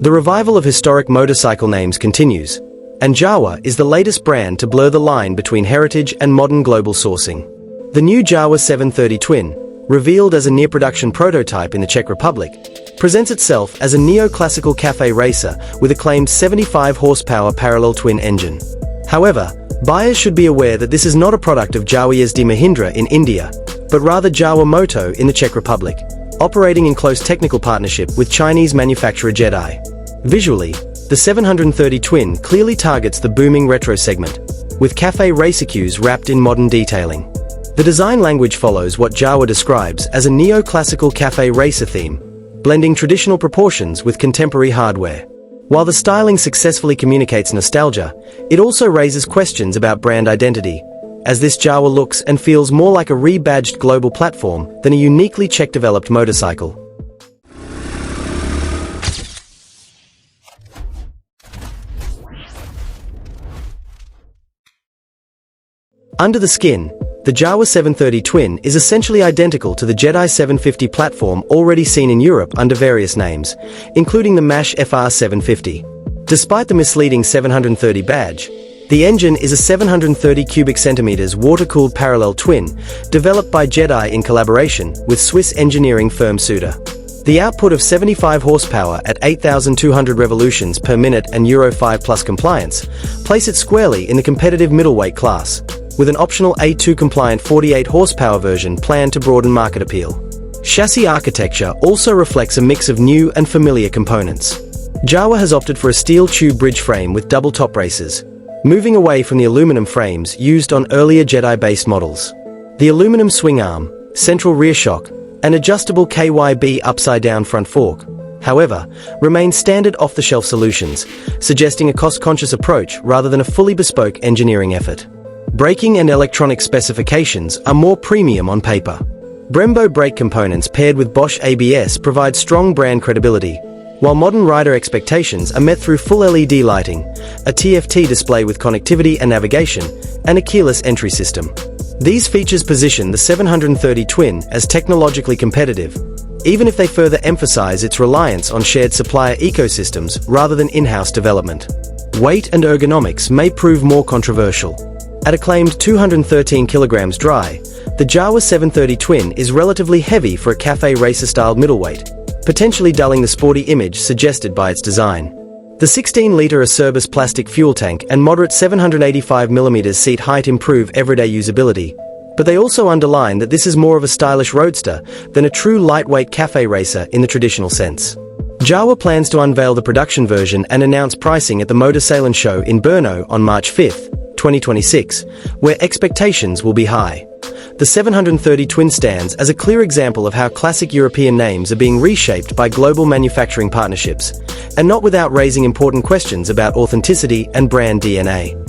The revival of historic motorcycle names continues, and Jawa is the latest brand to blur the line between heritage and modern global sourcing. The new Jawa 730 Twin, revealed as a near-production prototype in the Czech Republic, presents itself as a neo-classical cafe racer with a claimed 75 horsepower parallel twin engine. However, buyers should be aware that this is not a product of Jawa SD Mahindra in India, but rather Jawa Moto in the Czech Republic, operating in close technical partnership with Chinese manufacturer Jedi. Visually, the 730 Twin clearly targets the booming retro segment, with cafe racer cues wrapped in modern detailing. The design language follows what Jawa describes as a neo-classical cafe racer theme, blending traditional proportions with contemporary hardware. While the styling successfully communicates nostalgia, it also raises questions about brand identity, as this Jawa looks and feels more like a rebadged global platform than a uniquely Czech-developed motorcycle. Under the skin, the Jawa 730 Twin is essentially identical to the Jedi 750 platform already seen in Europe under various names, including the MASH FR 750. Despite the misleading 730 badge, the engine is a 730 cubic centimeters water-cooled parallel twin, developed by Jedi in collaboration with Swiss engineering firm Suter. The output of 75 horsepower at 8,200 revolutions per minute and Euro 5 Plus compliance place it squarely in the competitive middleweight class, with an optional A2-compliant 48 horsepower version planned to broaden market appeal. Chassis architecture also reflects a mix of new and familiar components. Jawa has opted for a steel tube bridge frame with double top braces, moving away from the aluminum frames used on earlier Jedi-based models. The aluminum swing arm, central rear shock, and adjustable KYB upside-down front fork, however, remain standard off-the-shelf solutions, suggesting a cost-conscious approach rather than a fully bespoke engineering effort. Braking and electronic specifications are more premium on paper. Brembo brake components paired with Bosch ABS provide strong brand credibility, while modern rider expectations are met through full LED lighting, a TFT display with connectivity and navigation, and a keyless entry system. These features position the 730 Twin as technologically competitive, even if they further emphasize its reliance on shared supplier ecosystems rather than in-house development. Weight and ergonomics may prove more controversial. At a claimed 213 kilograms dry, the Jawa 730 Twin is relatively heavy for a cafe racer-styled middleweight, potentially dulling the sporty image suggested by its design. The 16-liter Acerbis plastic fuel tank and moderate 785mm seat height improve everyday usability, but they also underline that this is more of a stylish roadster than a true lightweight cafe racer in the traditional sense. Jawa plans to unveil the production version and announce pricing at the Motosalon show in Brno on March 5, 2026, where expectations will be high. The 730 Twin stands as a clear example of how classic European names are being reshaped by global manufacturing partnerships, and not without raising important questions about authenticity and brand DNA.